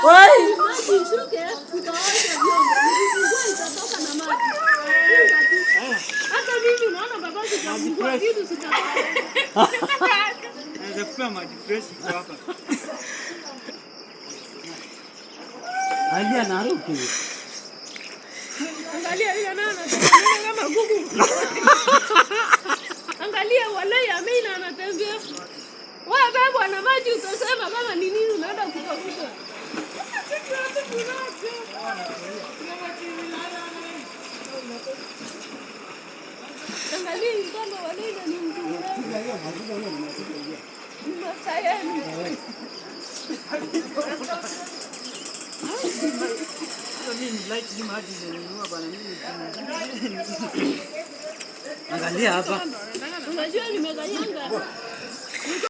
Wai. Hata mimi naona babaki kafungua kitu sitatoka. Naweza kupewa maji fresh hapa. Alia naruki. Angalia ile nana kama kuku. Angalia walai Amina anatembea. Wewe baba na maji utasema kama ni nini unaenda kutafuta. Angalia mtoto walai ni mzuri. Masayani. Angalia hapa. Unajua nimeganyanga.